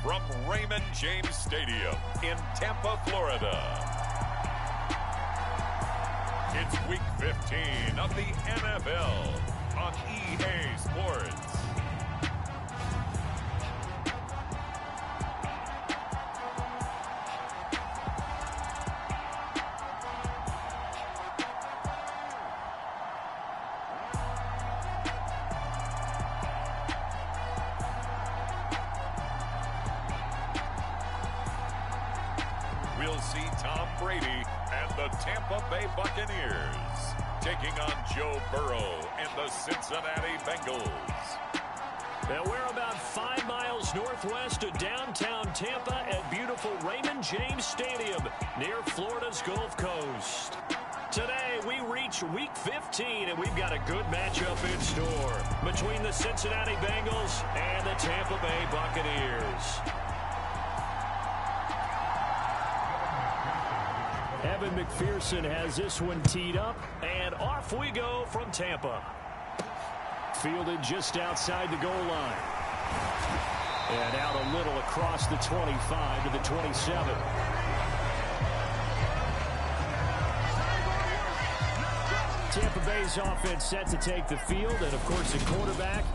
from Raymond James Stadium in Tampa, Florida. It's Week 15 of the NFL on EA Sports. We'll see Tom Brady and the Tampa Bay Buccaneers taking on Joe Burrow and the Cincinnati Bengals. Now we're about 5 miles northwest of downtown Tampa at beautiful Raymond James Stadium near Florida's Gulf Coast. Today we reach Week 15 and we've got a good matchup in store between the Cincinnati Bengals and the Tampa Bay Buccaneers. Evan McPherson has this one teed up, and off we go from Tampa. Fielded just outside the goal line. And out a little across the 25 to the 27. Tampa Bay's offense set to take the field, and of course the quarterback,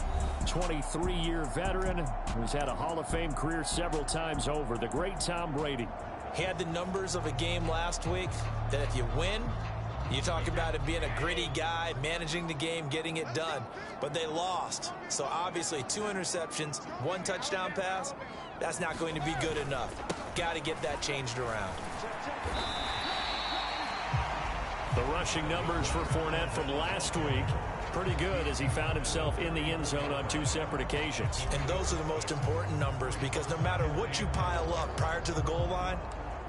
23-year veteran who's had a Hall of Fame career several times over, the great Tom Brady. He had the numbers of a game last week that if you win, you talk about it being a gritty guy, managing the game, getting it done. But they lost. So obviously 2 interceptions, 1 touchdown pass, that's not going to be good enough. Got to get that changed around. The rushing numbers for Fournette from last week, pretty good as he found himself in the end zone on 2 separate occasions. And those are the most important numbers because no matter what you pile up prior to the goal line,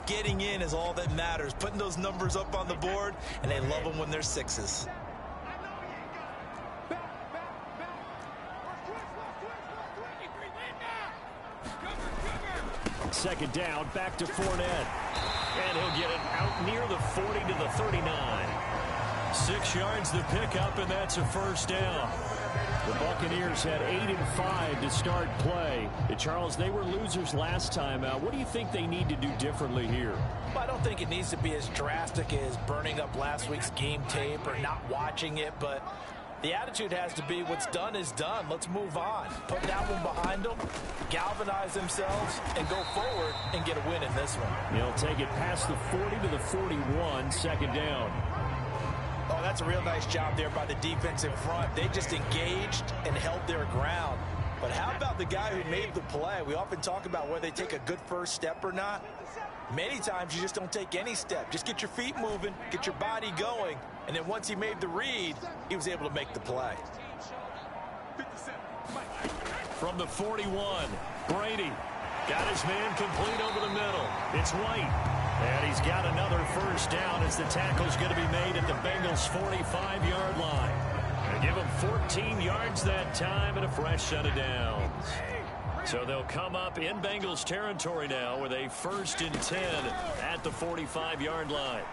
getting in is all that matters. Putting those numbers up on the board, and they love them when they're 6s. Second down, back to Fournette. And he'll get it out near the 40 to the 39. 6 yards the pickup, and that's a first down. The Buccaneers had 8 and 5 to start play. Charles, they were losers last time out. What do you think they need to do differently here? Well, I don't think it needs to be as drastic as burning up last week's game tape or not watching it, but the attitude has to be what's done is done. Let's move on. Put that one behind them, galvanize themselves, and go forward and get a win in this one. They'll take it past the 40 to the 41, second down. Oh, that's a real nice job there by the defense in front. They just engaged and held their ground. But how about the guy who made the play? We often talk about whether they take a good first step or not. Many times you just don't take any step. Just get your feet moving, get your body going, and then once he made the read, he was able to make the play. From the 41, Brady got his man complete over the middle. It's White. And he's got another first down as the tackle's going to be made at the Bengals' 45-yard line. They give him 14 yards that time and a fresh set of downs. So they'll come up in Bengals territory now with a 1st and 10 at the 45-yard line.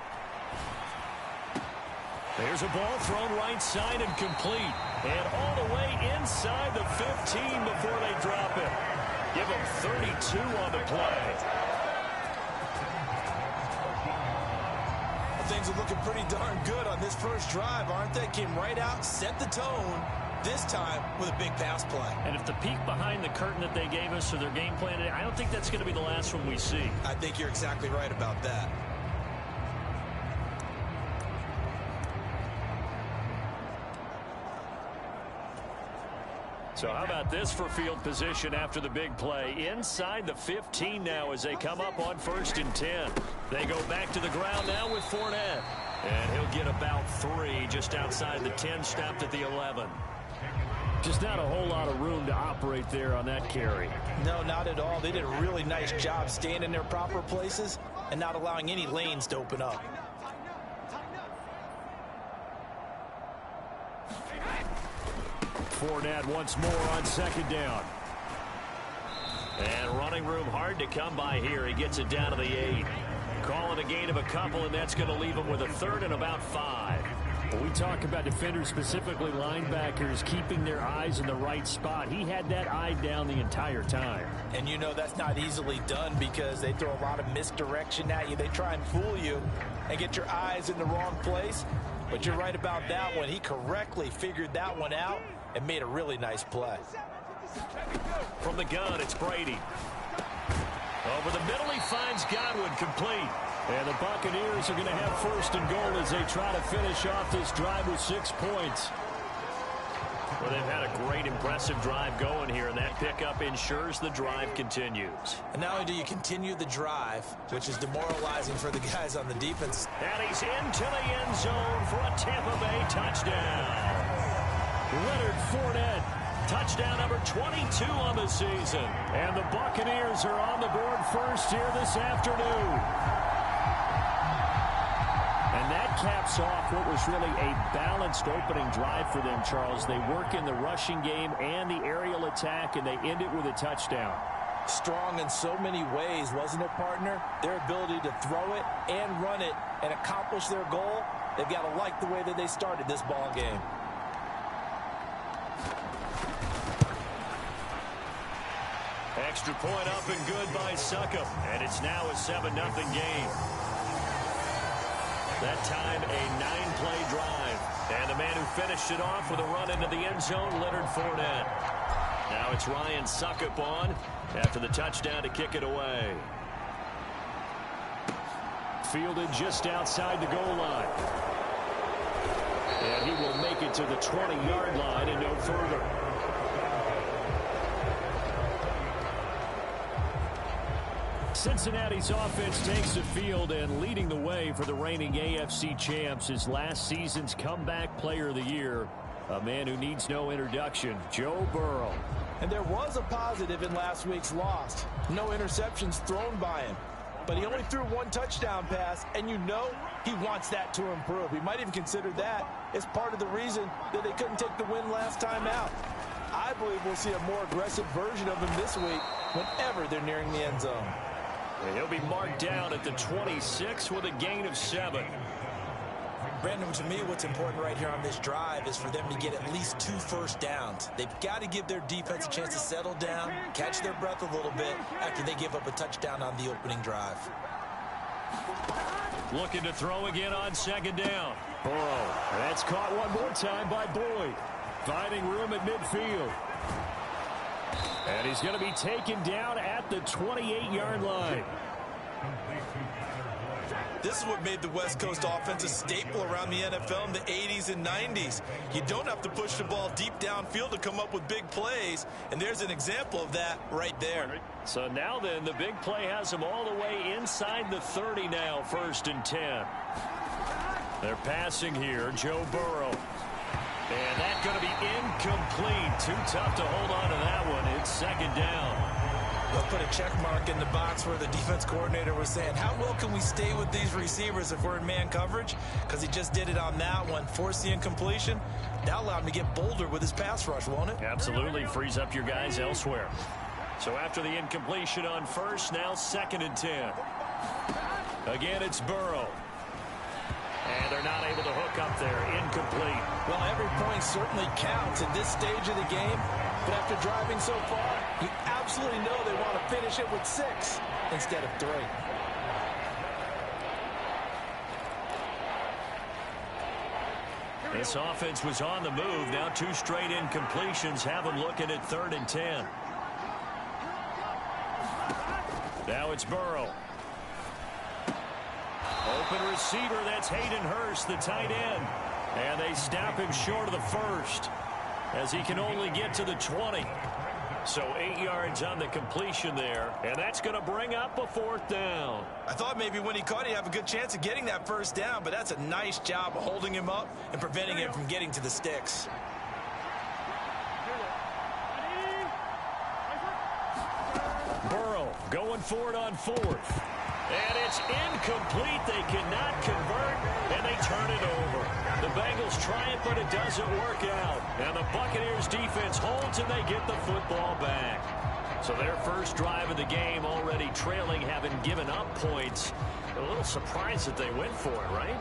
There's a ball thrown right side and complete. And all the way inside the 15 before they drop it. Give him 32 on the play. Things are looking pretty darn good on this first drive, aren't they? Came right out, set the tone, this time with a big pass play. And if the peek behind the curtain that they gave us or their game plan, I don't think that's going to be the last one we see. I think you're exactly right about that. So how about this for field position after the big play? Inside the 15 now as they come up on 1st and 10. They go back to the ground now with Fournette. And he'll get about 3 just outside the 10, stopped at the 11. Just not a whole lot of room to operate there on that carry. No, not at all. They did a really nice job staying in their proper places and not allowing any lanes to open up. Fournette once more on 2nd down. And running room hard to come by here. He gets it down to the 8. Call it a gain of a couple, and that's going to leave him with a 3rd and about 5. When we talk about defenders, specifically linebackers, keeping their eyes in the right spot, he had that eye down the entire time. And you know that's not easily done because they throw a lot of misdirection at you. They try and fool you and get your eyes in the wrong place. But you're right about that one. He correctly figured that one out and made a really nice play. From the gun, it's Brady. Over the middle, he finds Godwin, complete. And the Buccaneers are going to have first and goal as they try to finish off this drive with 6 points. Well, they've had a great, impressive drive going here, and that pickup ensures the drive continues. And not only do you continue the drive, which is demoralizing for the guys on the defense. And he's into the end zone for a Tampa Bay touchdown. Leonard Fournette, touchdown number 22 on the season. And the Buccaneers are on the board first here this afternoon. And that caps off what was really a balanced opening drive for them, Charles. They work in the rushing game and the aerial attack, and they end it with a touchdown. Strong in so many ways, wasn't it, partner? Their ability to throw it and run it and accomplish their goal, they've got to like the way that they started this ball game. Extra point up and good by Succop, and it's now a 7-0 game. That time, a 9-play drive. And the man who finished it off with a run into the end zone, Leonard Fournette. Now it's Ryan Succop on after the touchdown to kick it away. Fielded just outside the goal line. And he will make it to the 20-yard line and no further. Cincinnati's offense takes the field, and leading the way for the reigning AFC champs is last season's comeback player of the year, a man who needs no introduction, Joe Burrow. And there was a positive in last week's loss. No interceptions thrown by him. But he only threw one touchdown pass, and you know he wants that to improve. He might even consider that as part of the reason that they couldn't take the win last time out. I believe we'll see a more aggressive version of him this week whenever they're nearing the end zone. And he'll be marked down at the 26 with a gain of 7. Brandon, to me, what's important right here on this drive is for them to get at least 2 first downs. They've got to give their defense a chance to settle down, catch their breath a little bit after they give up a touchdown on the opening drive. Looking to throw again on second down. Burrow. That's caught one more time by Boyd. Finding room at midfield. And he's going to be taken down at the 28-yard line. This is what made the West Coast offense a staple around the NFL in the 80s and 90s. You don't have to push the ball deep downfield to come up with big plays, and there's an example of that right there. So now then, the big play has them all the way inside the 30 now, 1st and 10. They're passing here, Joe Burrow. And that's going to be incomplete. Too tough to hold on to that one. It's second down. They'll put a check mark in the box where the defense coordinator was saying, how well can we stay with these receivers if we're in man coverage? Because he just did it on that one. Force the incompletion. That'll allow him to get bolder with his pass rush, won't it? Absolutely. Frees up your guys elsewhere. So after the incompletion on first, now 2nd and 10. Again, it's Burrow. And they're not able to hook up there. Incomplete. Well, every point certainly counts at this stage of the game. But after driving so far, you absolutely know they want to finish it with 6 instead of 3. This offense was on the move. Now 2 straight incompletions have them looking at 3rd and 10. Now it's Burrow. Open receiver, that's Hayden Hurst, the tight end. And they stop him short of the 1st as he can only get to the 20. So 8 yards on the completion there, and that's going to bring up a 4th down. I thought maybe when he caught it, he'd have a good chance of getting that 1st down, but that's a nice job of holding him up and preventing him from getting to the sticks. Burrow going for it on 4th. And it's incomplete. They cannot convert, and they turn it over. The Bengals try it, but it doesn't work out. And the Buccaneers defense holds, and they get the football back. So their first drive of the game already trailing, having given up points. A little surprised that they went for it, right?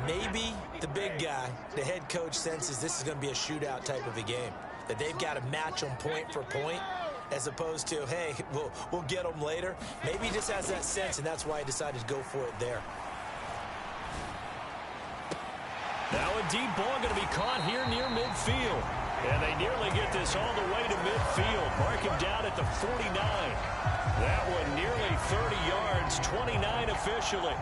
Maybe the big guy, the head coach, senses this is going to be a shootout type of a game, that they've got to match them point for point, as opposed to, hey, we'll get them later. Maybe he just has that sense, and that's why he decided to go for it there. Now a deep ball going to be caught here near midfield. And they nearly get this all the way to midfield. Mark him down at the 49. That one nearly 30 yards, 29 officially.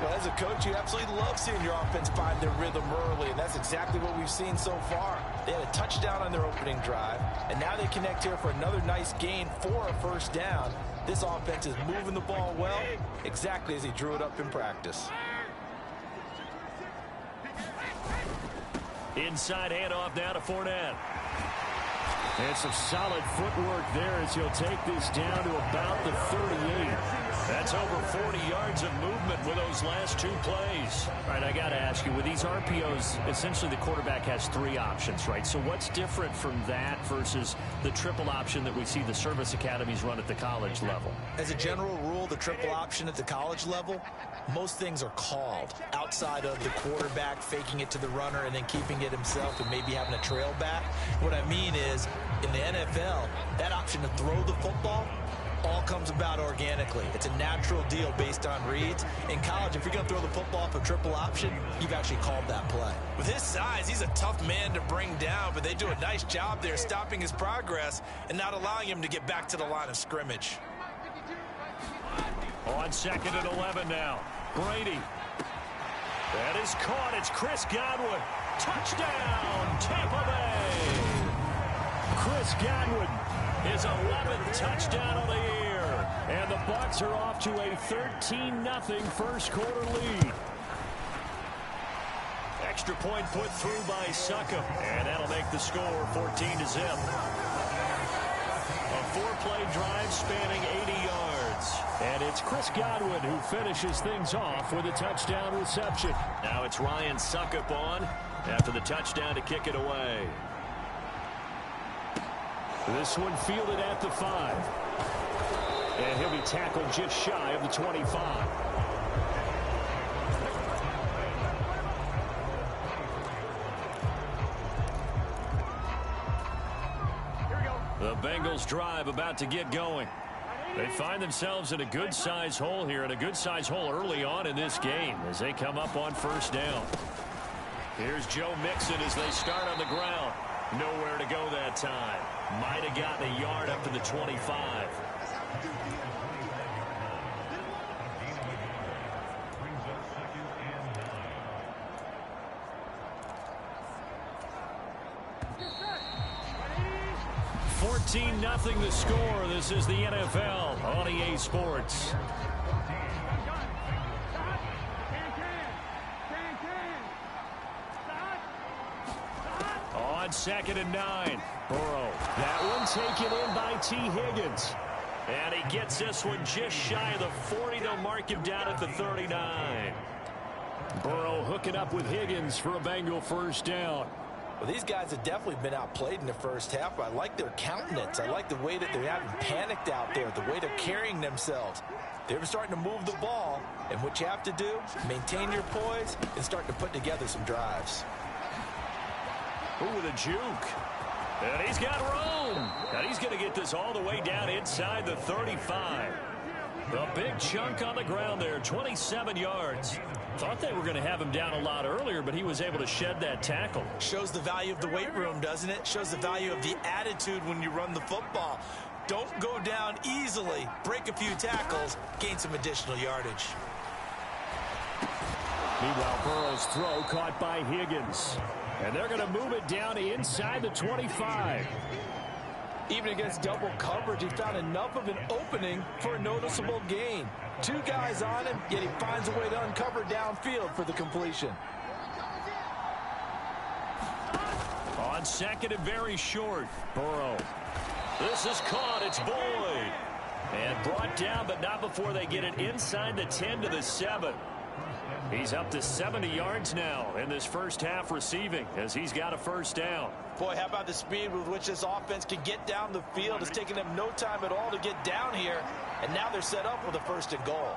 Well, as a coach, you absolutely love seeing your offense find their rhythm early, and that's exactly what we've seen so far. They had a touchdown on their opening drive, and now they connect here for another nice gain for a first down. This offense is moving the ball well, exactly as he drew it up in practice. Inside handoff now to Fournette. And some solid footwork there as he'll take this down to about the 38. That's over 40 yards of movement with those last two plays. All right, I got to ask you, with these RPOs, essentially the quarterback has three options, right? So what's different from that versus the triple option that we see the service academies run at the college level? As a general rule, the triple option at the college level, most things are called outside of the quarterback faking it to the runner and then keeping it himself and maybe having a trail back. What I mean is, in the NFL, that option to throw the football all comes about organically. It's a natural deal based on reads. In college, if you're going to throw the football off a triple option, you've actually called that play. With his size, he's a tough man to bring down, but they do a nice job there stopping his progress and not allowing him to get back to the line of scrimmage. On 2nd and 11 now. Brady. That is caught. It's Chris Godwin. Touchdown, Tampa Bay. Chris Godwin, his 11th touchdown of the year. And the Bucs are off to a 13-0 first quarter lead. Extra point put through by Succop. And that'll make the score 14-0. A four-play drive spanning 80 yards. And it's Chris Godwin who finishes things off with a touchdown reception. Now it's Ryan Succop on after the touchdown to kick it away. This one fielded at the 5. And he'll be tackled just shy of the 25. The Bengals drive about to get going. They find themselves in a good-sized hole here, and a good-sized hole early on in this game as they come up on first down. Here's Joe Mixon as they start on the ground. Nowhere to go that time. Might have gotten a yard up to the 25. $14-0 the score. This is the NFL on EA Sports. On 2nd and 9. Burrow. That one taken in by T. Higgins. And he gets this one just shy of the 40. They'll mark him down at the 39. Burrow hooking up with Higgins for a Bengal first down. Well, these guys have definitely been outplayed in the first half, but I like their countenance. I like the way that they haven't panicked out there, the way they're carrying themselves. They're starting to move the ball, and what you have to do, maintain your poise and start to put together some drives. Ooh, with a juke. And he's got room. And he's going to get this all the way down inside the 35. A big chunk on the ground there, 27 yards. Thought they were going to have him down a lot earlier, but he was able to shed that tackle. Shows the value of the weight room, doesn't it? Shows the value of the attitude when you run the football. Don't go down easily. Break a few tackles, gain some additional yardage. Meanwhile, Burrow's throw caught by Higgins. And they're going to move it down inside the 25. Even against double coverage, he found enough of an opening for a noticeable gain. Two guys on him, yet he finds a way to uncover downfield for the completion. On 2nd and very short, Burrow. This is caught. It's Boyd. And brought down, but not before they get it inside the 10 to the 7. He's up to 70 yards now in this first half receiving as he's got a first down. Boy, how about the speed with which this offense can get down the field? It's taken them no time at all to get down here, and now they're set up with a 1st and goal.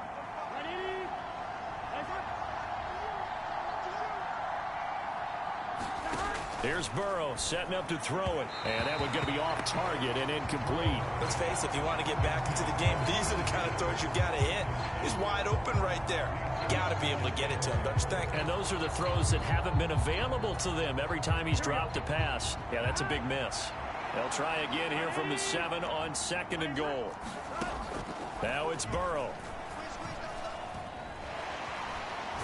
Here's Burrow setting up to throw it. And that one's going to be off target and incomplete. Let's face it, if you want to get back into the game, these are the kind of throws you got to hit. He's wide open right there. Got to be able to get it to him, don't you think? And those are the throws that haven't been available to them every time he's dropped a pass. Yeah, that's a big miss. They'll try again here from the 7 on 2nd and goal. Now it's Burrow.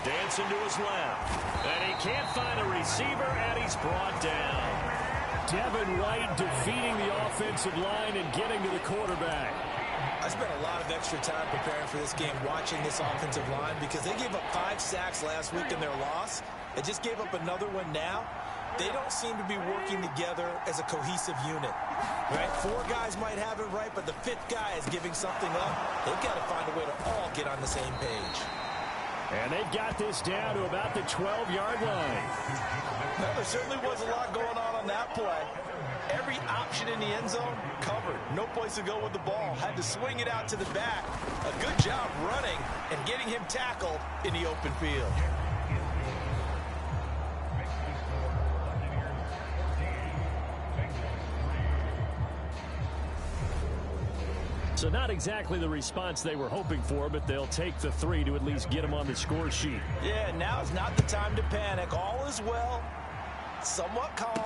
Dancing to his left. And he can't find a receiver, and he's brought down. Devin White defeating the offensive line and getting to the quarterback. I spent a lot of extra time preparing for this game, watching this offensive line, because they gave up 5 sacks last week in their loss. They just gave up another one now. They don't seem to be working together as a cohesive unit. Right? 4 guys might have it right, but the 5th guy is giving something up. They've got to find a way to all get on the same page. And they've got this down to about the 12-yard line. Well, there certainly was a lot going on that play. Every option in the end zone covered. No place to go with the ball. Had to swing it out to the back. A good job running and getting him tackled in the open field. So not exactly the response they were hoping for, but they'll take the 3 to at least get them on the score sheet. Yeah, now's not the time to panic. All is well. Somewhat calm.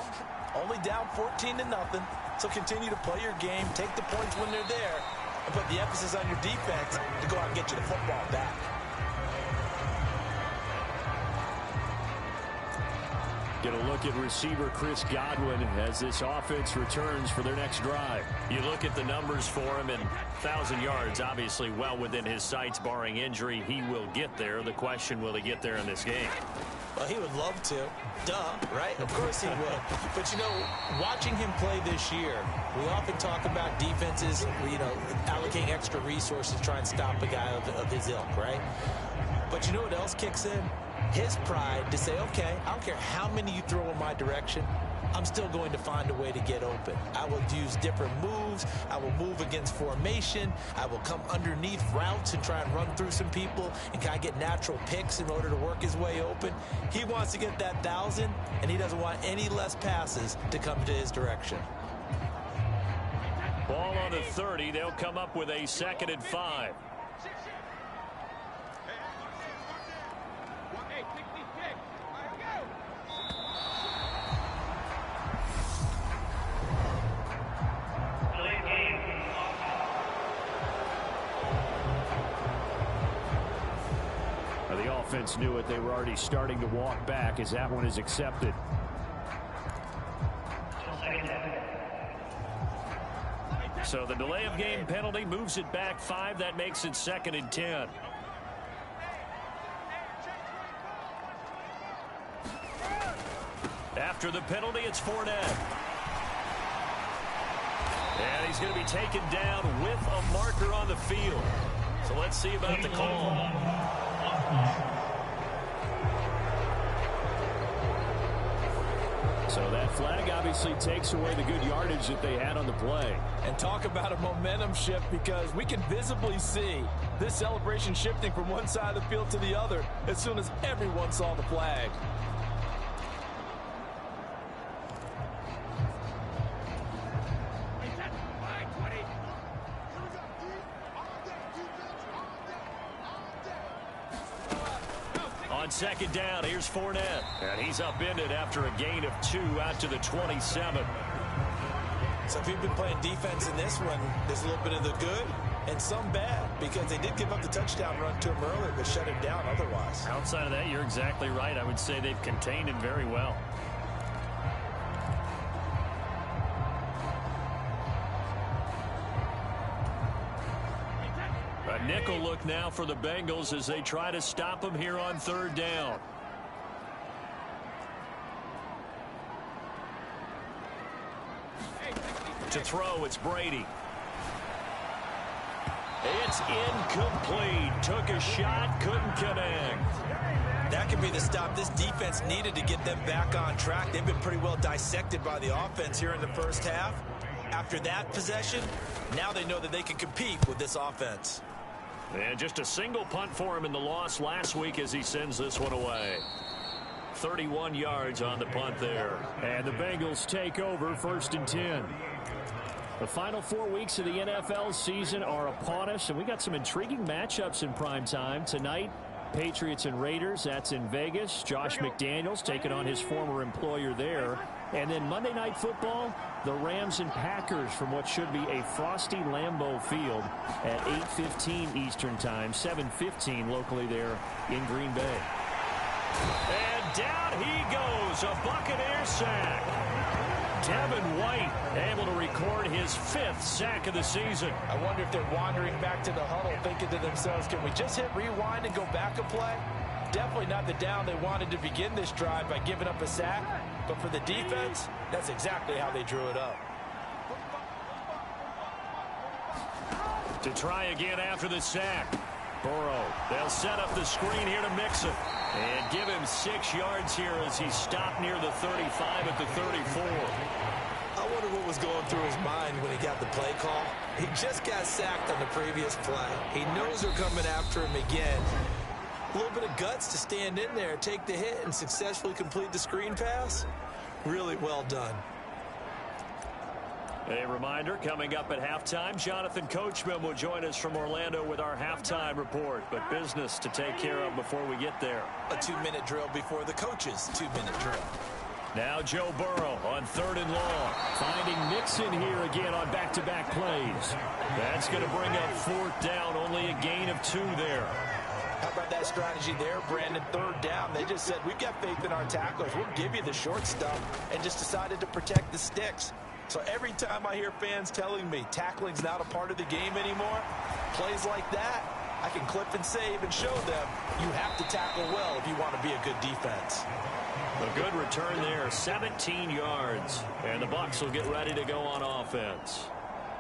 Only down 14-0. So continue to play your game, take the points when they're there, and put the emphasis on your defense to go out and get you the football back. Get a look at receiver Chris Godwin as this offense returns for their next drive. You look at the numbers for him, and 1,000 yards, obviously well within his sights, barring injury. He will get there. The question, will he get there in this game? Well, he would love to. Duh, right? Of course he would. But, you know, watching him play this year, we often talk about defenses, you know, allocating extra resources to try and stop a guy of his ilk, right? But you know what else kicks in? His pride to say, okay, I don't care how many you throw in my direction, I'm still going to find a way to get open. I will use different moves. I will move against formation. I will come underneath routes and try and run through some people and kind of get natural picks in order to work his way open. He wants to get that 1,000, and he doesn't want any less passes to come to his direction. Ball on the 30. They'll come up with a 2nd and 5. The offense knew it. They were already starting to walk back as that one is accepted. So the delay of game penalty moves it back 5. That makes it 2nd and 10. After the penalty, it's Fournette. And he's going to be taken down with a marker on the field. So let's see about the call. So that flag obviously takes away the good yardage that they had on the play. And talk about a momentum shift, because we can visibly see this celebration shifting from one side of the field to the other as soon as everyone saw the flag. On 2nd down, here's Fournette. And he's upended after a gain of 2 out to the 27. So if you've been playing defense in this one, there's a little bit of the good and some bad, because they did give up the touchdown run to him earlier, but shut him down otherwise. Outside of that, you're exactly right. I would say they've contained him very well. A nickel look now for the Bengals as they try to stop him here on 3rd down. To throw, it's Brady. It's incomplete. Took a shot, couldn't connect. That could be the stop this defense needed to get them back on track. They've been pretty well dissected by the offense here in the first half. After that possession, now they know that they can compete with this offense. And just a single punt for him in the loss last week as he sends this one away. 31 yards on the punt there. And the Bengals take over 1st and 10. The final 4 weeks of the NFL season are upon us, and we got some intriguing matchups in prime time tonight. Patriots and Raiders, that's in Vegas. Josh McDaniels taking on his former employer there. And then Monday Night Football, the Rams and Packers from what should be a frosty Lambeau Field at 8:15 Eastern Time, 7:15 locally there in Green Bay. And down he goes, a Buccaneer sack. Devin White able to record his 5th sack of the season. I wonder if they're wandering back to the huddle thinking to themselves, can we just hit rewind and go back a play? Definitely not the down they wanted to begin this drive by giving up a sack. But for the defense, that's exactly how they drew it up. To try again after the sack. Burrow, they'll set up the screen here to Mixon. And give him 6 yards here as he's stopped near the 35 at the 34. I wonder what was going through his mind when he got the play call. He just got sacked on the previous play. He knows they're coming after him again. A little bit of guts to stand in there, take the hit, and successfully complete the screen pass. Really well done. A reminder, coming up at halftime, Jonathan Coachman will join us from Orlando with our halftime report. But business to take care of before we get there. A 2-minute drill before the coach's 2-minute drill. Now Joe Burrow on 3rd and long. Finding Mixon here again on back-to-back plays. That's going to bring up 4th down. Only a gain of 2 there. How about that strategy there, Brandon? 3rd down. They just said, we've got faith in our tacklers. We'll give you the short stuff, and just decided to protect the sticks. So every time I hear fans telling me tackling's not a part of the game anymore, plays like that, I can clip and save and show them you have to tackle well if you want to be a good defense. A good return there, 17 yards. And the Bucs will get ready to go on offense.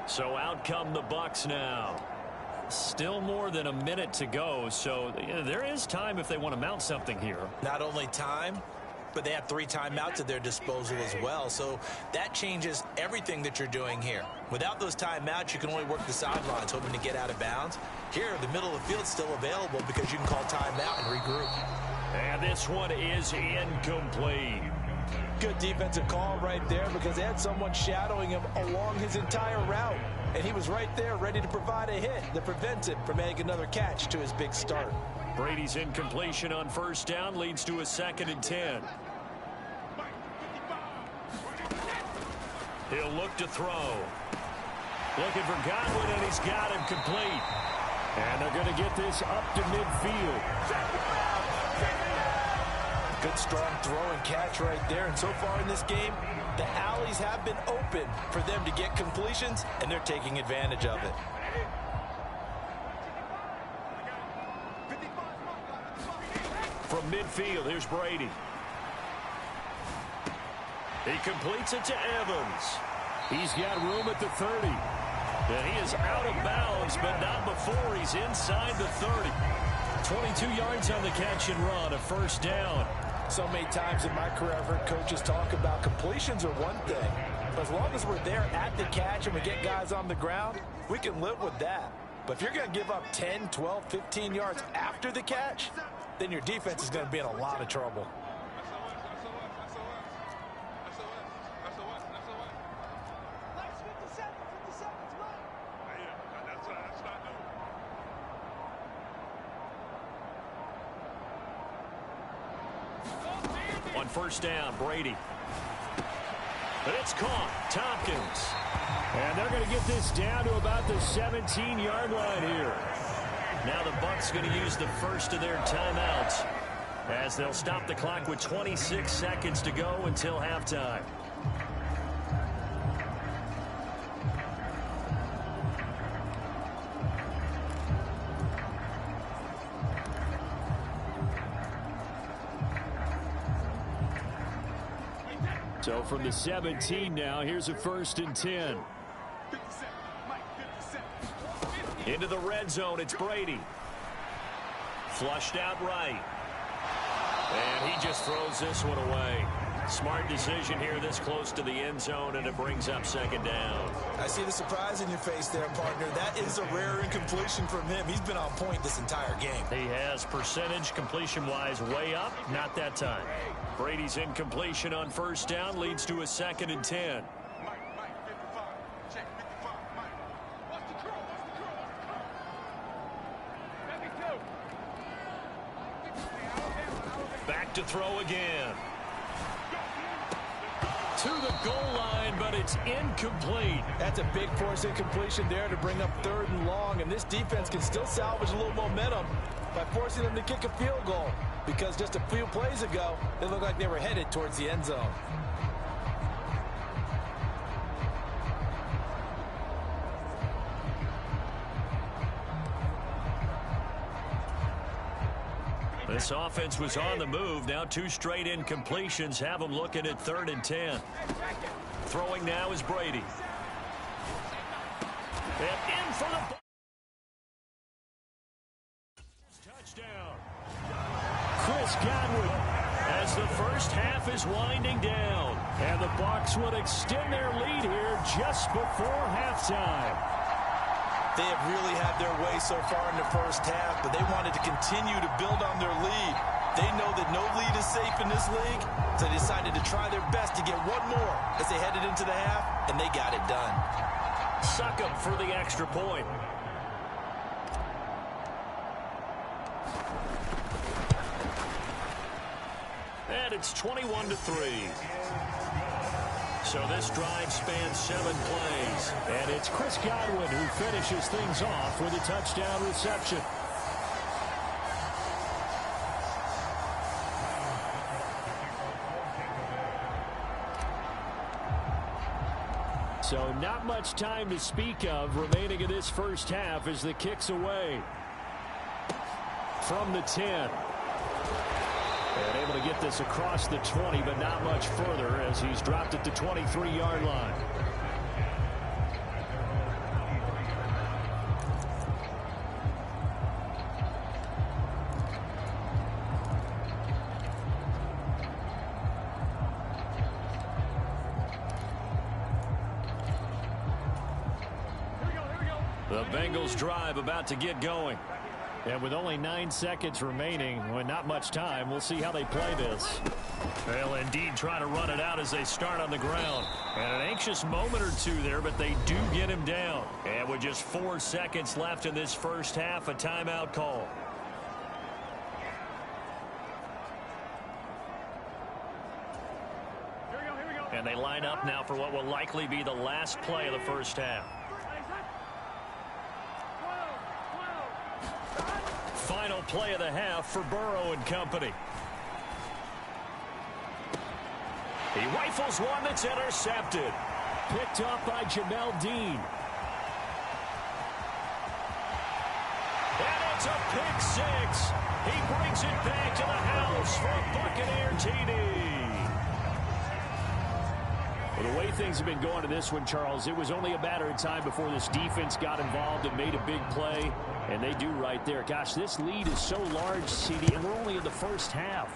So out come the Bucs now. Still more than a minute to go, so there is time if they want to mount something here. Not only time, but they have 3 timeouts at their disposal as well. So that changes everything that you're doing here. Without those timeouts, you can only work the sidelines, hoping to get out of bounds. Here, the middle of the field's still available because you can call timeout and regroup. And this one is incomplete. Good defensive call right there because they had someone shadowing him along his entire route. And he was right there ready to provide a hit that prevents him from making another catch to his big start. Brady's incompletion on 1st down leads to a 2nd and 10. He'll look to throw. Looking for Godwin, and he's got him complete. And they're going to get this up to midfield. Good strong throw and catch right there. And so far in this game, the alleys have been open for them to get completions, and they're taking advantage of it. From midfield, here's Brady. He completes it to Evans. He's got room at the 30. And he is out of bounds, but not before he's inside the 30. 22 yards on the catch and run, a 1st down. So many times in my career, I've heard coaches talk about completions are one thing. But as long as we're there at the catch and we get guys on the ground, we can live with that. But if you're going to give up 10, 12, 15 yards after the catch, then your defense is going to be in a lot of trouble. On 1st down, Brady. But it's caught. Tompkins. And they're going to get this down to about the 17-yard line here. Now the Bucs going to use the first of their timeouts as they'll stop the clock with 26 seconds to go until halftime. So from the 17 now, here's a 1st and 10. Into the red zone, it's Brady. Flushed out right. And he just throws this one away. Smart decision here this close to the end zone, and it brings up second down. I see the surprise in your face there, partner. That is a rare incompletion from him. He's been on point this entire game. He has percentage completion-wise way up. Not that time. Brady's incompletion on first down leads to a 2nd and 10. Back to throw again. To the goal line, but it's incomplete. That's a big force incompletion there to bring up 3rd and long, and this defense can still salvage a little momentum by forcing them to kick a field goal, because just a few plays ago, they looked like they were headed towards the end zone. This offense was on the move. Now 2 straight incompletions have them looking at 3rd and 10. Throwing now is Brady. And in for the touchdown. Chris Godwin as the first half is winding down. And the Bucs would extend their lead here just before halftime. They have really had their way so far in the first half, but they wanted to continue to build on their lead. They know that no lead is safe in this league, so they decided to try their best to get one more as they headed into the half, and they got it done. Suck up for the extra point. And it's 21-3. So this drive spans 7 plays. And it's Chris Godwin who finishes things off with a touchdown reception. So not much time to speak of remaining in this first half as the kick's away. From the 10. And able to get this across the 20, but not much further as he's dropped it to 23-yard line. The Bengals drive about to get going. And with only 9 seconds remaining, with not much time, we'll see how they play this. They'll indeed try to run it out as they start on the ground. And an anxious moment or two there, but they do get him down. And with just 4 seconds left in this first half, a timeout call. And they line up now for what will likely be the last play of the first half. Final play of the half for Burrow and company. He rifles one that's intercepted. Picked up by Jamel Dean. And it's a pick 6. He brings it back to the house for a Buccaneer TD. Well, the way things have been going to this one, Charles, it was only a matter of time before this defense got involved and made a big play. And they do right there. Gosh, this lead is so large, CD, and we're only in the first half.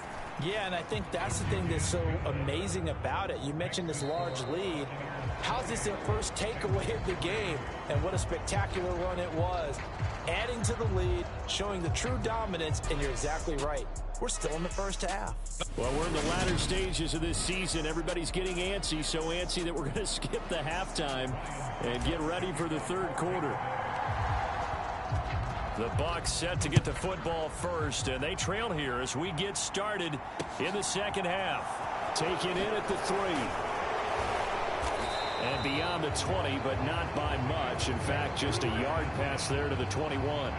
Yeah, and I think that's the thing that's so amazing about it. You mentioned this large lead. How's this their first takeaway of the game? And what a spectacular run it was. Adding to the lead, showing the true dominance, and you're exactly right. We're still in the first half. Well, we're in the latter stages of this season. Everybody's getting antsy, so antsy that we're going to skip the halftime and get ready for the third quarter. The Bucs set to get the football first, and they trail here as we get started in the second half. Taken in at the 3. And beyond the 20, but not by much. In fact, just a yard pass there to the 21.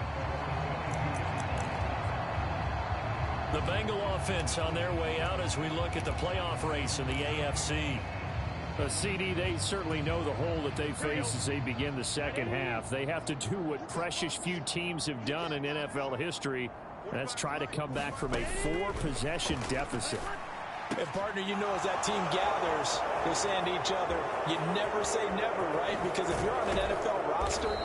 The Bengal offense on their way out as we look at the playoff race in the AFC. CD, they certainly know the hole that they face as they begin the second half. They have to do what precious few teams have done in NFL history. And that's try to come back from a 4-possession deficit. And, partner, you know as that team gathers, they're saying to each other, you never say never, right? Because if you're on an NFL roster,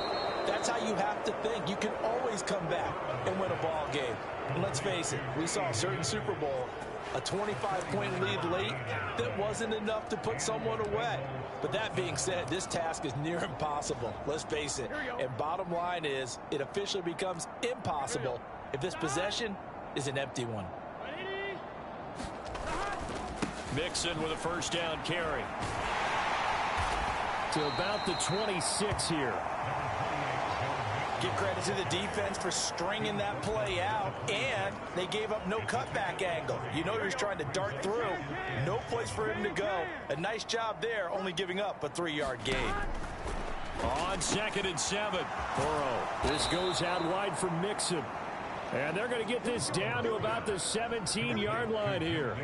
that's how you have to think. You can always always come back and win a ball game. And let's face it, we saw a certain Super Bowl, a 25-point lead late that wasn't enough to put someone away. But that being said, this task is near impossible. Let's face it. And bottom line is, it officially becomes impossible if this possession is an empty one. Mixon with a first down carry. To about the 26 here. Give credit to the defense for stringing that play out, and they gave up no cutback angle. You know he was trying to dart through. No place for him to go. A nice job there, only giving up a 3-yard gain. On 2nd and 7. Burrow. This goes out wide for Mixon. And they're going to get this down to about the 17-yard line here.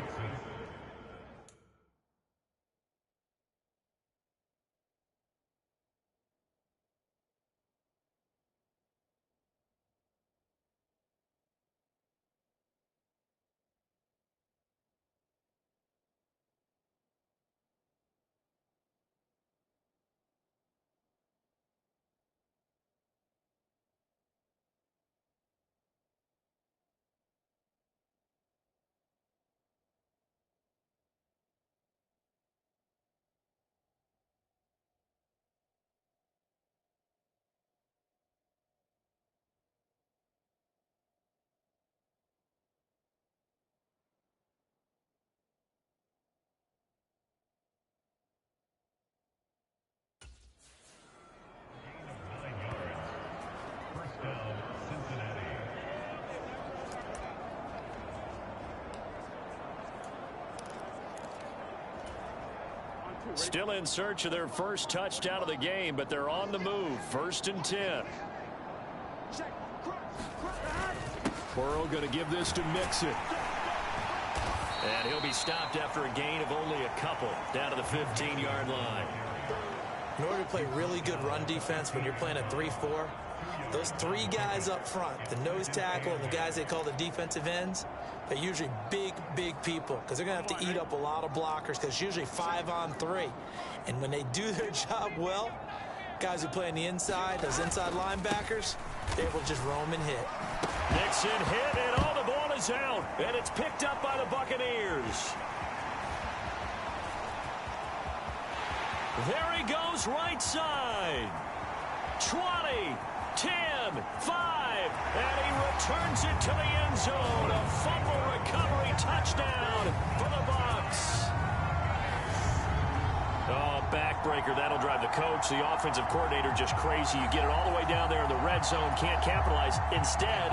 Still in search of their first touchdown of the game, but they're on the move. 1st and 10. Burrow going to give this to Mixon. And he'll be stopped after a gain of only a couple down to the 15-yard line. In order to play really good run defense when you're playing a 3-4, those 3 guys up front, the nose tackle and the guys they call the defensive ends, they're usually big people because they're going to have to eat up a lot of blockers because it's usually 5-on-3. And when they do their job well, guys who play on the inside, those inside linebackers, they're able to just roam and hit. Mixon hit, and the ball is out. And it's picked up by the Buccaneers. There he goes, right side. 20, 10, 5, and he returns it to the end zone. A fumble recovery touchdown for the Bucs. Oh, backbreaker. That'll drive the coach, the offensive coordinator, just crazy. You get it all the way down there in the red zone, can't capitalize. Instead,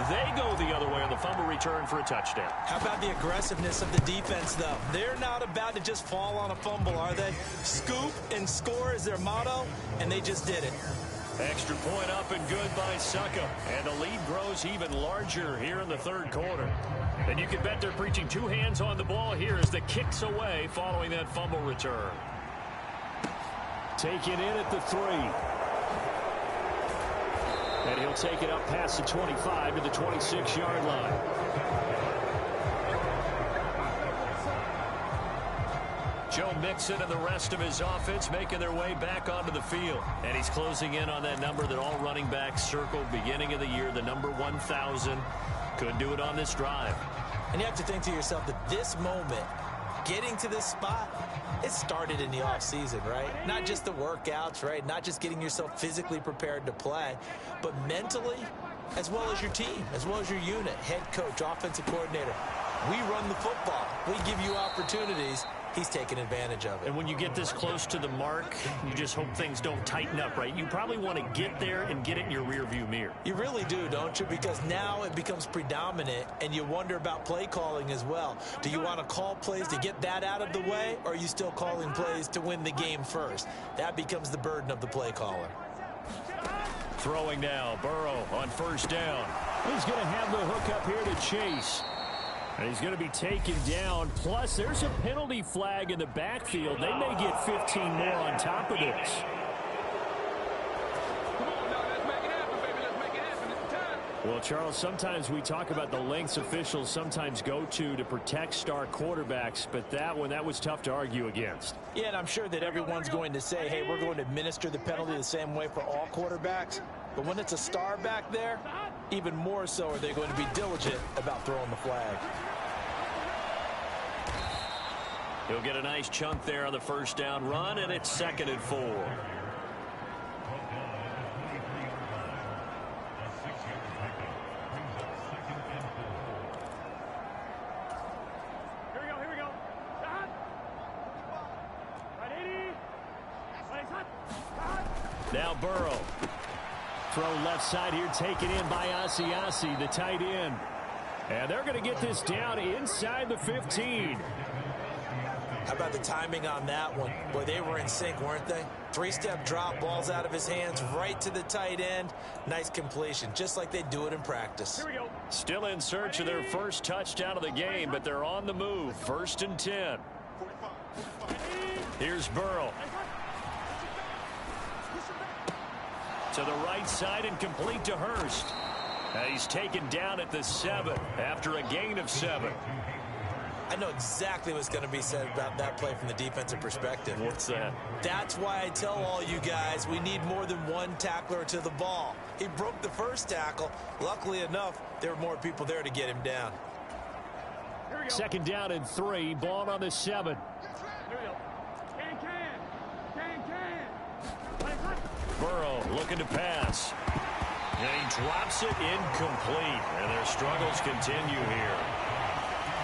they go the other way on the fumble return for a touchdown. How about the aggressiveness of the defense, though? They're not about to just fall on a fumble, are they? Scoop and score is their motto, and they just did it. Extra point up and good by Succa. And the lead grows even larger here in the 3rd quarter. And you can bet they're preaching 2 hands on the ball here as the kick's away following that fumble return. Taken in at the 3. And he'll take it up past the 25 to the 26-yard line. Joe Mixon and the rest of his offense making their way back onto the field. And he's closing in on that number that all running backs circled beginning of the year, the number 1,000. Could do it on this drive. And you have to think to yourself that this moment, getting to this spot, it started in the offseason, right? Not just the workouts, right? Not just getting yourself physically prepared to play, but mentally, as well as your team, as well as your unit, head coach, offensive coordinator. We run the football. We give you opportunities. He's taking advantage of it. And when you get this close to the mark, you just hope things don't tighten up, right? You probably want to get there and get it in your rearview mirror. You really do, don't you? Because now it becomes predominant, and you wonder about play calling as well. Do you want to call plays to get that out of the way, or are you still calling plays to win the game first? That becomes the burden of the play caller. Throwing now, Burrow on 1st down. He's going to have the hook up here to Chase. And he's going to be taken down. Plus, there's a penalty flag in the backfield. They may get 15 more on top of this. Well, Charles, sometimes we talk about the lengths officials sometimes go to protect star quarterbacks, but that one, that was tough to argue against. Yeah, and I'm sure that everyone's going to say, hey, we're going to administer the penalty the same way for all quarterbacks. But when it's a star back there, even more so are they going to be diligent about throwing the flag. He'll get a nice chunk there on the first down run, and it's 2nd and 4. Here we go. Now Burrow. Throw left side here, taken in by Asiasi, the tight end. And they're going to get this down inside the 15. How about the timing on that one? Boy, they were in sync, weren't they? 3-step drop, balls out of his hands, right to the tight end. Nice completion, just like they do it in practice. Here we go. Still in search of their first touchdown of the game, but they're on the move. 1st and 10. Here's Burrow. To the right side and complete to Hurst. And he's taken down at the 7 after a gain of 7. I know exactly what's going to be said about that play from the defensive perspective. What's that? That's why I tell all you guys we need more than one tackler to the ball. He broke the first tackle. Luckily enough, there were more people there to get him down. 2nd down and 3. Ball on the 7. Here we go. Can. Burrow looking to pass. And he drops it incomplete. And their struggles continue here.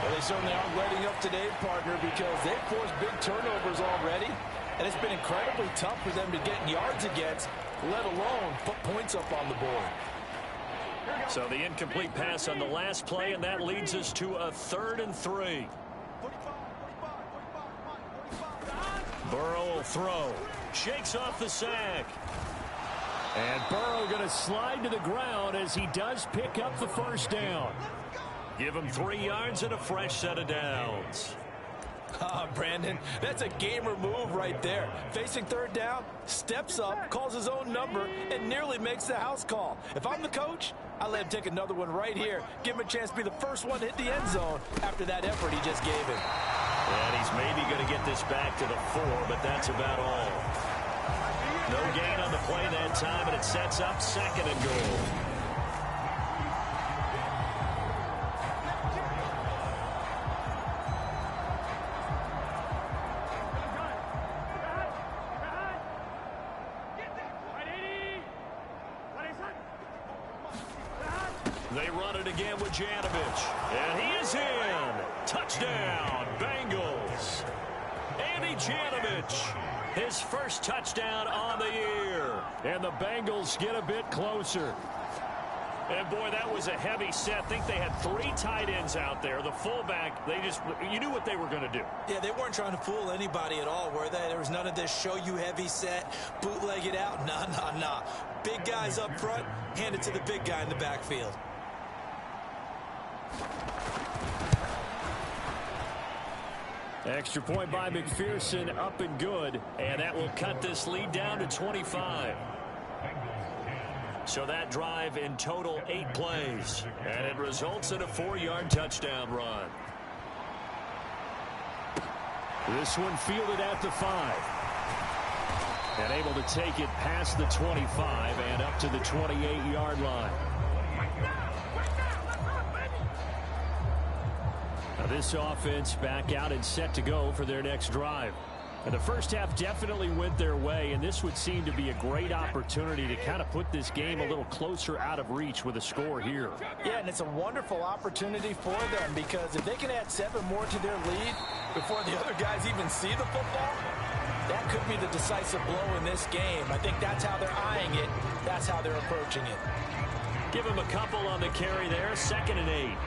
Well, they certainly aren't letting up today, partner, because they've forced big turnovers already. And it's been incredibly tough for them to get yards against, let alone put points up on the board. So the incomplete pass on the last play, and that leads us to a 3rd and 3. Burrow will throw. Shakes off the sack. And Burrow going to slide to the ground as he does pick up the first down. Give him 3 yards and a fresh set of downs. Brandon, that's a gamer move right there. Facing 3rd down, steps up, calls his own number, and nearly makes the house call. If I'm the coach, I let him take another one right here. Give him a chance to be the first one to hit the end zone after that effort he just gave him. And he's maybe going to get this back to the 4, but that's about all. No gain on the play that time, and it sets up 2nd and goal. They run it again with Janovich. And he is in. Touchdown, Bengals. Andy Janovich, his first touchdown on the year. And the Bengals get a bit closer. And, boy, that was a heavy set. I think they had 3 tight ends out there. The fullback, you knew what they were going to do. Yeah, they weren't trying to fool anybody at all, were they? There was none of this show you heavy set, bootleg it out. Nah. Big guys up front, hand it to the big guy in the backfield. Extra point by McPherson, up and good. And that will cut this lead down to 25. So that drive in total 8 plays. And it results in a 4-yard touchdown run. This one fielded at the 5. And able to take it past the 25 and up to the 28-yard line. Now this offense back out and set to go for their next drive. And the first half definitely went their way, and this would seem to be a great opportunity to kind of put this game a little closer out of reach with a score here. Yeah, and it's a wonderful opportunity for them, because if they can add 7 more to their lead before the other guys even see the football, that could be the decisive blow in this game. I think that's how they're eyeing it. That's how they're approaching it. Give them a couple on the carry there. 2nd and 8.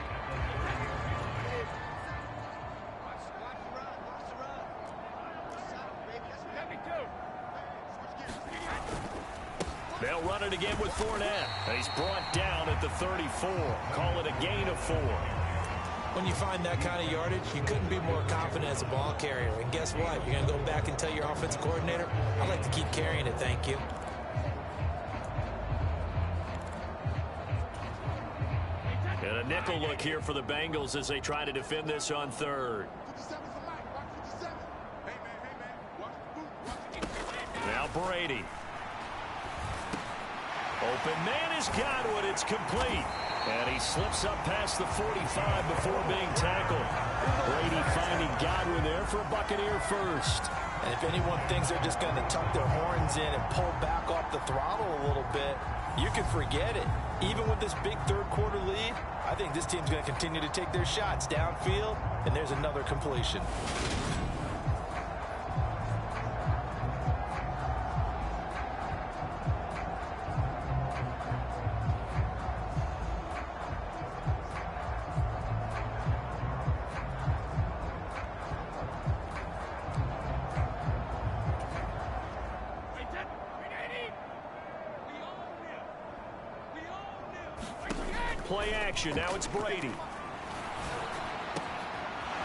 They'll run it again with Fournette. And he's brought down at the 34. Call it a gain of 4. When you find that kind of yardage, you couldn't be more confident as a ball carrier. And guess what? You're going to go back and tell your offensive coordinator, I'd like to keep carrying it, thank you. And a nickel look here for the Bengals as they try to defend this on 3rd. Now Brady. Open man is Godwin. It's complete. And he slips up past the 45 before being tackled. Brady finding Godwin there for a Buccaneer first. And if anyone thinks they're just going to tuck their horns in and pull back off the throttle a little bit, you can forget it. Even with this big third-quarter lead, I think this team's going to continue to take their shots downfield, and there's another completion. Play action. Now it's Brady.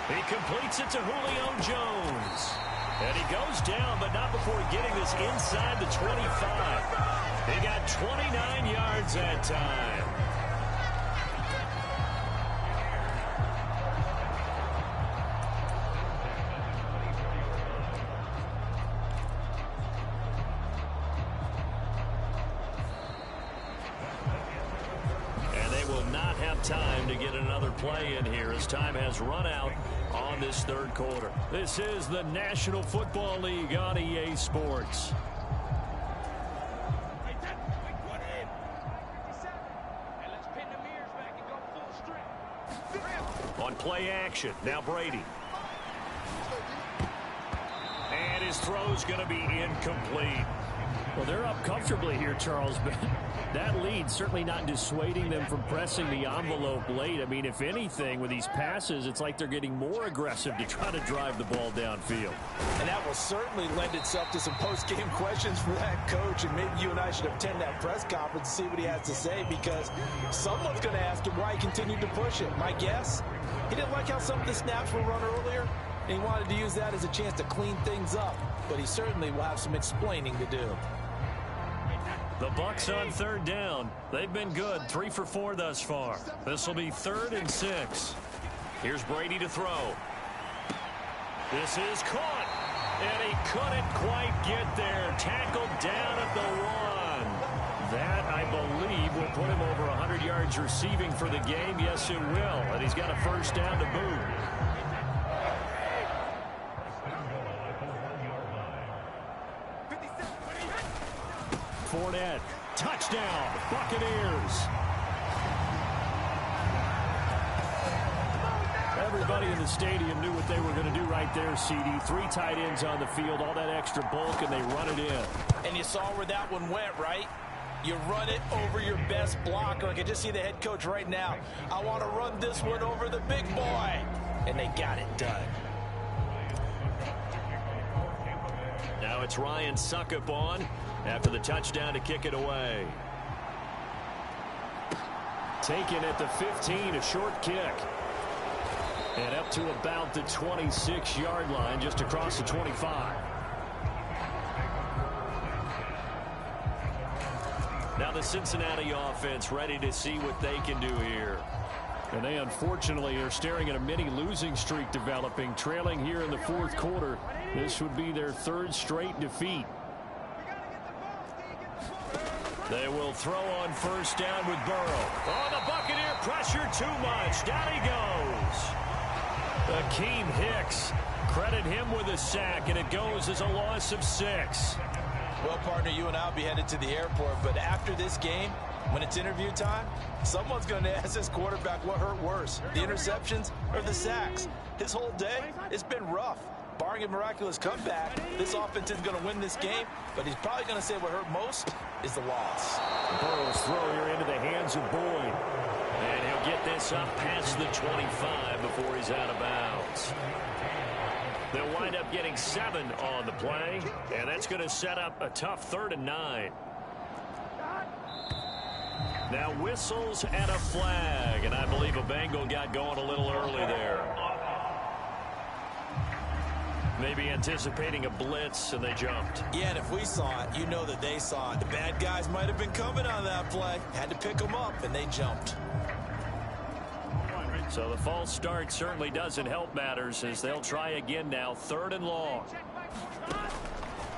He completes it to Julio Jones. And he goes down, but not before getting this inside the 25. He got 29 yards that time. Time to get another play in here as time has run out on this third quarter. This is the National Football League on EA Sports. On play action, now Brady. And his throw's going to be incomplete. Well, they're up comfortably here, Charles, but that lead certainly not dissuading them from pressing the envelope late. I mean, if anything, with these passes, it's like they're getting more aggressive to try to drive the ball downfield. And that will certainly lend itself to some post-game questions for that coach, and maybe you and I should attend that press conference and see what he has to say, because someone's going to ask him why he continued to push it. My guess, he didn't like how some of the snaps were run earlier, and he wanted to use that as a chance to clean things up, but he certainly will have some explaining to do. The Bucks on third down. They've been good, 3 for 4 thus far. This will be 3rd and 6. Here's Brady to throw. This is caught, and he couldn't quite get there. Tackled down at the 1. That, I believe, will put him over 100 yards receiving for the game. Yes, it will, and he's got a first down to boot. Fournette, touchdown, Buccaneers. Everybody in the stadium knew what they were going to do right there, CD. 3 tight ends on the field, all that extra bulk, and they run it in. And you saw where that one went, right? You run it over your best blocker. I can just see the head coach right now. I want to run this one over the big boy. And they got it done. Now it's Ryan Suckup on after the touchdown to kick it away. Taken at the 15, a short kick. And up to about the 26-yard line, just across the 25. Now the Cincinnati offense ready to see what they can do here. And they unfortunately are staring at a mini losing streak developing, trailing here in the 4th quarter. This would be their 3rd straight defeat. They will throw on first down with Burrow. Oh, the Buccaneer pressure too much. Down he goes. Akeem Hicks, credit him with a sack, and it goes as a loss of 6. Well, partner, you and I will be headed to the airport, but after this game, when it's interview time, someone's going to ask this quarterback what hurt worse, the interceptions or the sacks. His whole day, it's been rough. Barring a miraculous comeback, this offense is going to win this game, but he's probably going to say what hurt most is the loss. Burrow's throw here into the hands of Boyd. And he'll get this up past the 25 before he's out of bounds. They'll wind up getting 7 on the play, and that's going to set up a tough 3rd and 9. Now whistles and a flag, and I believe a Bengal got going a little early there. Maybe anticipating a blitz, and they jumped. Yeah, and if we saw it, you know that they saw it. The bad guys might have been coming on that play. Had to pick them up, and they jumped. So the false start certainly doesn't help matters as they'll try again now, 3rd and long.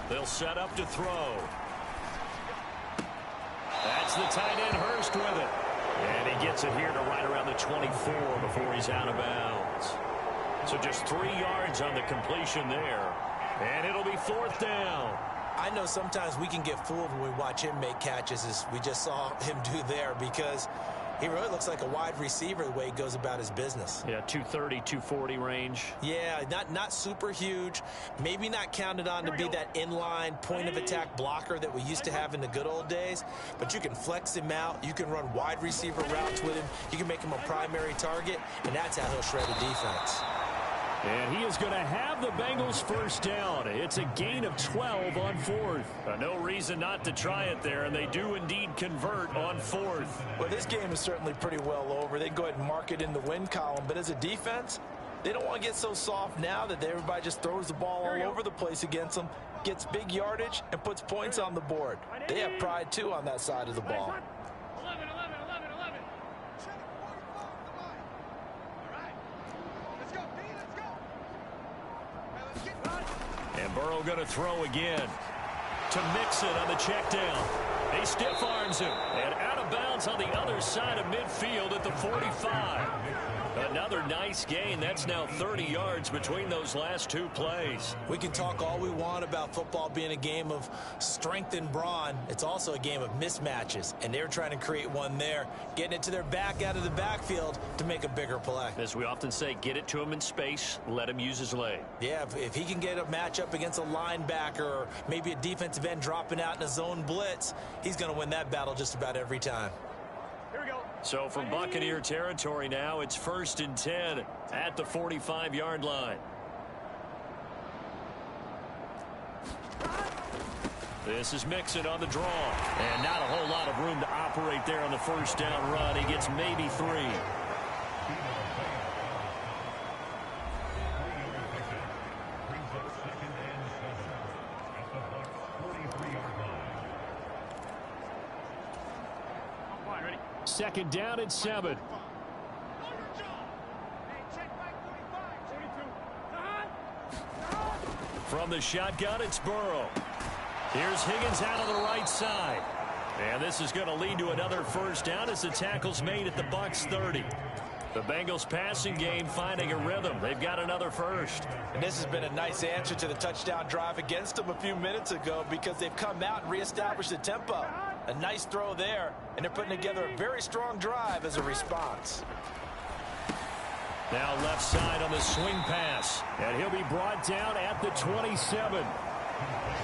They'll set up to throw. That's It's the tight end Hurst with it. And he gets it here to right around the 24 before he's out of bounds. So just 3 yards on the completion there. And it'll be 4th down. I know sometimes we can get fooled when we watch him make catches, as we just saw him do there, because he really looks like a wide receiver the way he goes about his business. Yeah, 230, 240 range. Yeah, not super huge. Maybe not counted on to be that inline point-of-attack blocker that we used to have in the good old days. But you can flex him out. You can run wide receiver routes with him. You can make him a primary target, and that's how he'll shred a defense. And he is going to have the Bengals first down. It's a gain of 12 on 4th. No reason not to try it there, and they do indeed convert on 4th. Well, this game is certainly pretty well over. They can go ahead and mark it in the win column. But as a defense, they don't want to get so soft now that everybody just throws the ball all over the place against them, gets big yardage, and puts points on the board. They have pride, too, on that side of the ball. 11. And Burrow going to throw again to Mixon on the check down. He stiff arms him and out of bounds on the other side of midfield at the 45. Another nice gain. That's now 30 yards between those last 2 plays. We can talk all we want about football being a game of strength and brawn. It's also a game of mismatches, and they're trying to create one there, getting it to their back out of the backfield to make a bigger play. As we often say, get it to him in space, let him use his leg. Yeah, if he can get a matchup against a linebacker or maybe a defensive end dropping out in a zone blitz, he's going to win that battle just about every time. Here we go. So from Buccaneer territory now, it's 1st and 10 at the 45-yard line. This is Mixon on the draw. And not a whole lot of room to operate there on the first down run. He gets maybe 3. Second down and 7. From the shotgun, it's Burrow. Here's Higgins out of the right side. And this is going to lead to another first down as the tackle's made at the Bucs 30. The Bengals passing game finding a rhythm. They've got another first. And this has been a nice answer to the touchdown drive against them a few minutes ago, because they've come out and reestablished the tempo. A nice throw there, and they're putting together a very strong drive as a response. Now left side on the swing pass. And he'll be brought down at the 27.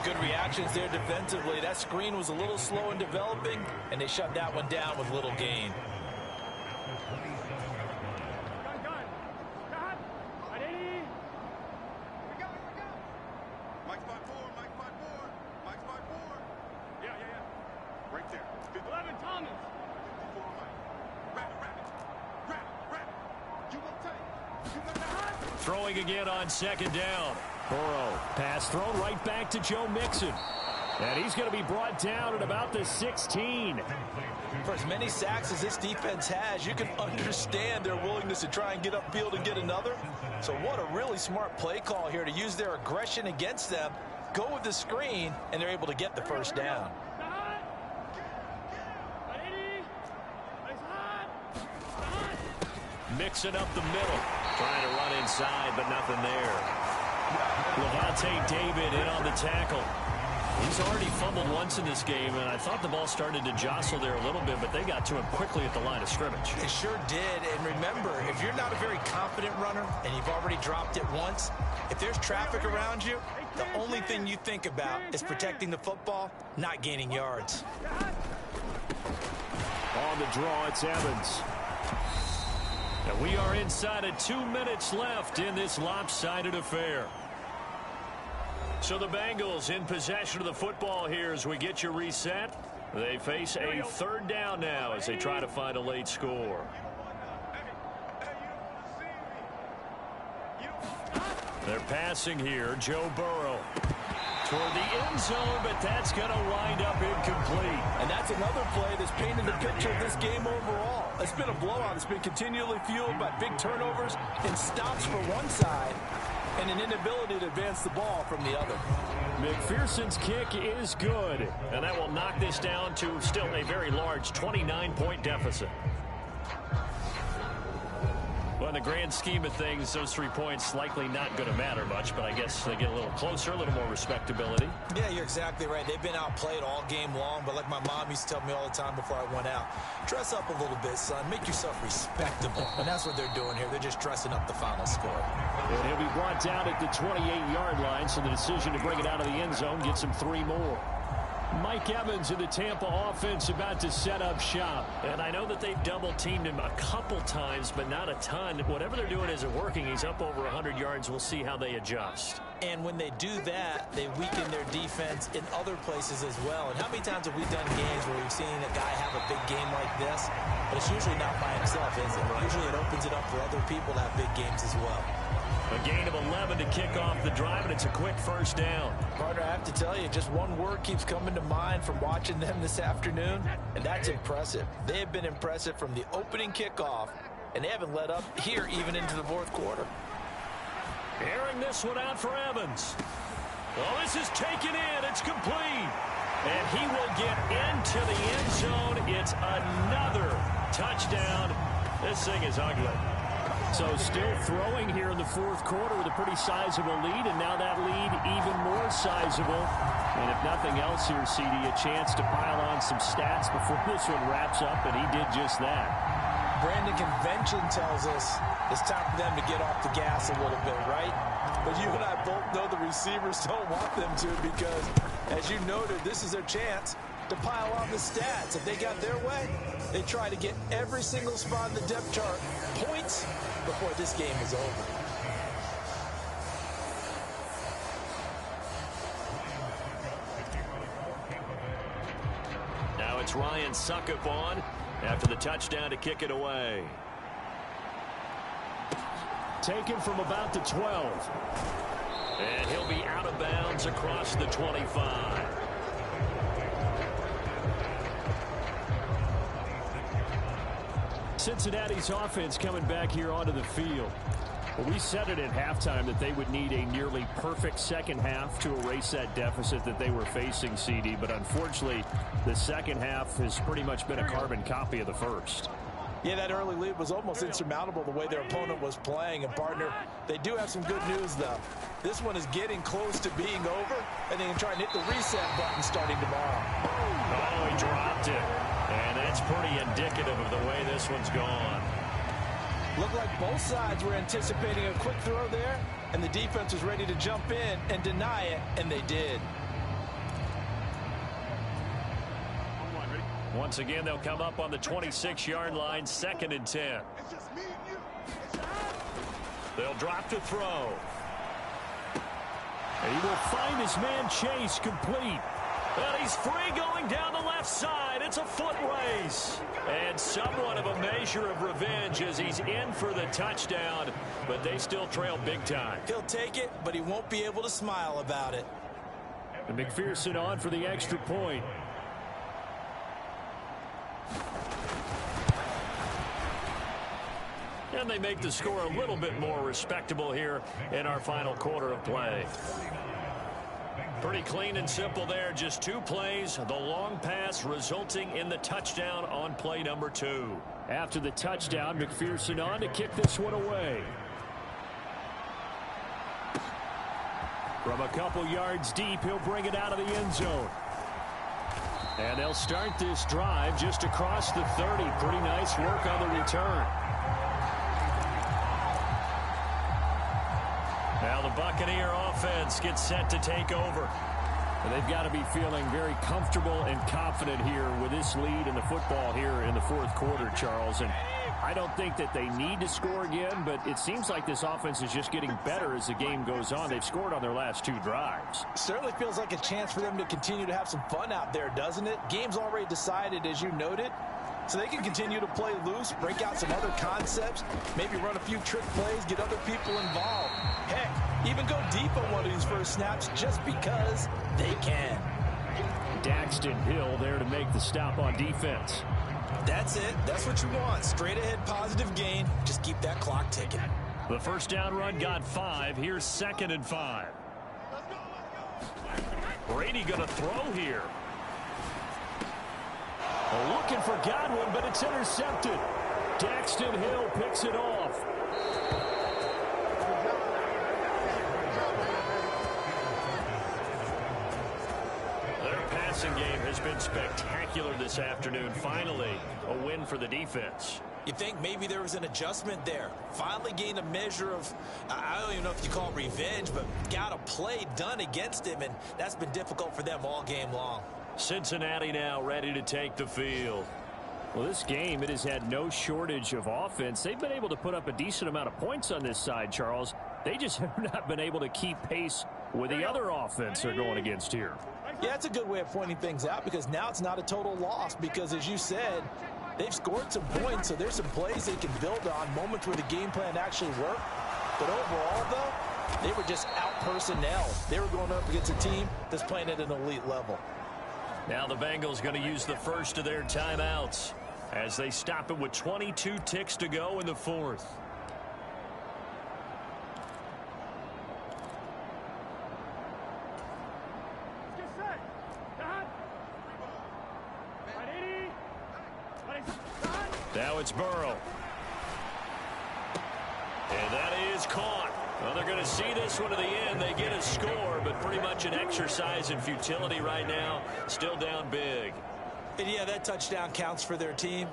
Good reactions there defensively. That screen was a little slow in developing, and they shut that one down with little gain. Throwing again on second down. Burrow, pass thrown right back to Joe Mixon. And he's going to be brought down at about the 16. For as many sacks as this defense has, you can understand their willingness to try and get upfield and get another. So what a really smart play call here to use their aggression against them, go with the screen, and they're able to get the first down. Mixing up the middle. Trying to run inside, but nothing there. Levante David in on the tackle. He's already fumbled once in this game, and I thought the ball started to jostle there a little bit, but they got to him quickly at the line of scrimmage. They sure did. And remember, if you're not a very confident runner and you've already dropped it once, if there's traffic around you, the only thing you think about is protecting the football, not gaining yards. On the draw, it's Evans. And we are inside of 2 minutes left in this lopsided affair. So the Bengals in possession of the football here as we get you reset. They face a third down now as they try to find a late score. They're passing here. Joe Burrow toward the end zone, but that's going to wind up incomplete. And that's another play that's painted the picture of this game overall. it's been a blowout. It's been continually fueled by big turnovers and stops for one side and an inability to advance the ball from the other. McPherson's kick is good, and that will knock this down to still a very large 29-point deficit. Well, in the grand scheme of things, those 3 points likely not going to matter much, but I guess they get a little closer, a little more respectability. Yeah, you're exactly right. They've been outplayed all game long, but like my mom used to tell me all the time before I went out, dress up a little bit, son. Make yourself respectable. And that's what they're doing here. They're just dressing up the final score. And he'll be brought down at the 28-yard line, so the decision to bring it out of the end zone gets him 3 more. Mike Evans in the Tampa offense about to set up shop. And I know that they've double-teamed him a couple times, but not a ton. Whatever they're doing isn't working. He's up over 100 yards. We'll see how they adjust. And when they do that, they weaken their defense in other places as well. And how many times have we done games where we've seen a guy have a big game like this? But it's usually not by himself, is it? Usually it opens it up for other people to have big games as well. A gain of 11 to kick off the drive, and it's a quick first down. Partner, I have to tell you, just one word keeps coming to mind from watching them this afternoon, and that's impressive. They have been impressive from the opening kickoff, and they haven't let up here even into the fourth quarter. Airing this one out for Evans. Well, this is taken in. It's complete. And he will get into the end zone. It's another touchdown. This thing is ugly. So still throwing here in the fourth quarter with a pretty sizable lead, and now that lead even more sizable. And if nothing else here, CD, a chance to pile on some stats before this one wraps up, and he did just that. Brandon, convention tells us it's time for them to get off the gas a little bit, right? But you and I both know the receivers don't want them to because, as you noted, this is their chance to pile on the stats. If they got their way, they try to get every single spot in the depth chart points before this game is over. Now it's Ryan Suckup on after the touchdown to kick it away. Taken from about the 12. And he'll be out of bounds across the 25. Cincinnati's offense coming back here onto the field. Well, we said it at halftime that they would need a nearly perfect second half to erase that deficit that they were facing, CD. But unfortunately, the second half has pretty much been a carbon copy of the first. Yeah, that early lead was almost insurmountable the way their opponent was playing. And, partner, they do have some good news, though. This one is getting close to being over, and they can try and hit the reset button starting tomorrow. Oh, he dropped it. And that's pretty indicative of the way this one's gone. Looked like both sides were anticipating a quick throw there, and the defense was ready to jump in and deny it, and they did. Once again, they'll come up on the 26-yard line, 2nd and 10. They'll drop to throw. And he will find his man Chase complete. And he's free going down the left side. It's a foot race. And somewhat of a measure of revenge as he's in for the touchdown. But they still trail big time. He'll take it, but he won't be able to smile about it. And McPherson on for the extra point. And they make the score a little bit more respectable here in our final quarter of play. Pretty clean and simple there. Just 2 plays. The long pass resulting in the touchdown on play number 2. After the touchdown, McPherson on to kick this one away. From a couple yards deep, he'll bring it out of the end zone. And they'll start this drive just across the 30. Pretty nice work on the return. Now the Buccaneer offense gets set to take over. And they've got to be feeling very comfortable and confident here with this lead in the football here in the fourth quarter, Charles. And I don't think that they need to score again, but it seems like this offense is just getting better as the game goes on. They've scored on their last 2 drives. Certainly feels like a chance for them to continue to have some fun out there, doesn't it? Game's already decided, as you noted. So they can continue to play loose, break out some other concepts, maybe run a few trick plays, get other people involved. Heck, even go deep on one of these first snaps just because they can. Daxton Hill there to make the stop on defense. That's it. That's what you want. Straight ahead positive gain. Just keep that clock ticking. The first down run got 5. Here's 2nd and 5. Brady going to throw here. Looking for Godwin, but it's intercepted. Daxton Hill picks it off. Their passing game has been spectacular this afternoon. Finally, a win for the defense. You think maybe there was an adjustment there. Finally gained a measure of, I don't even know if you call it revenge, but got a play done against him, and that's been difficult for them all game long. Cincinnati now ready to take the field. Well, this game, it has had no shortage of offense. They've been able to put up a decent amount of points on this side, Charles. They just have not been able to keep pace with the other offense they're going against here. Yeah, that's a good way of pointing things out, because now it's not a total loss, because as you said, they've scored some points, so there's some plays they can build on, moments where the game plan actually worked. But overall, though, they were just out-personnel. They were going up against a team that's playing at an elite level. Now the Bengals going to use the first of their timeouts as they stop it with 22 ticks to go in the 4th. Now it's Burrow. And that is caught. Well, they're going to see this one to the end. They get a score, but pretty much an exercise in futility right now. Still down big. And yeah, that touchdown counts for their team,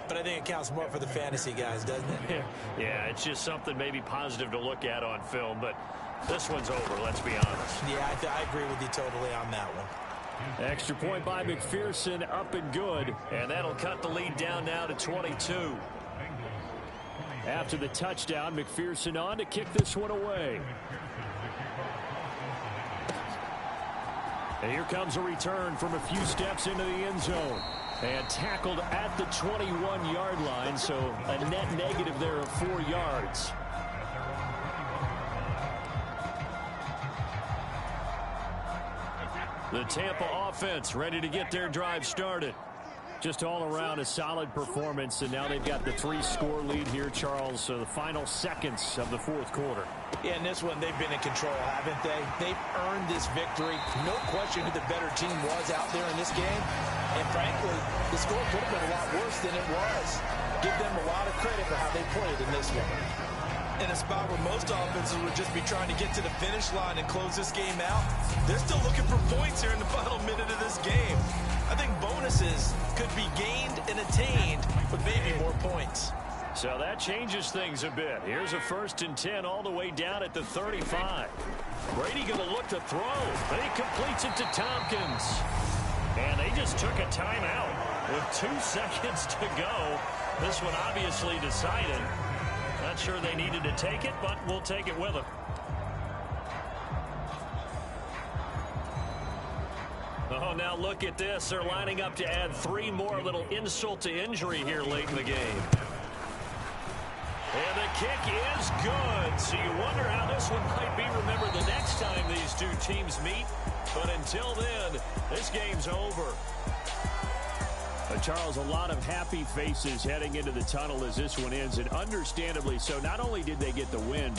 but I think it counts more for the fantasy guys, doesn't it? Yeah, it's just something maybe positive to look at on film, but this one's over, let's be honest. Yeah, I agree with you totally on that one. Extra point by McPherson, up and good. And that'll cut the lead down now to 22. After the touchdown, McPherson on to kick this one away. And here comes a return from a few steps into the end zone. And tackled at the 21-yard line, so a net negative there of 4 yards. The Tampa offense ready to get their drive started. Just all around a solid performance, and now they've got the 3-score lead here, Charles. So the final seconds of the 4th quarter. Yeah, in this one, they've been in control, haven't they? They've earned this victory. No question who the better team was out there in this game. And frankly, the score could have been a lot worse than it was. Give them a lot of credit for how they played in this one. In a spot where most offenses would just be trying to get to the finish line and close this game out, they're still looking for points here in the final minute of this game. I think bonuses could be gained and attained with maybe more points. So that changes things a bit. Here's a 1st and 10 all the way down at the 35. Brady going to look to throw, but he completes it to Tompkins. And they just took a timeout with 2 seconds to go. This one obviously decided. Not sure they needed to take it, but we'll take it with them. Oh, now look at this. They're lining up to add 3 more, a little insult to injury here late in the game. And the kick is good. So you wonder how this one might be remembered the next time these two teams meet. But until then, this game's over. Charles, a lot of happy faces heading into the tunnel as this one ends, and understandably so. Not only did they get the win,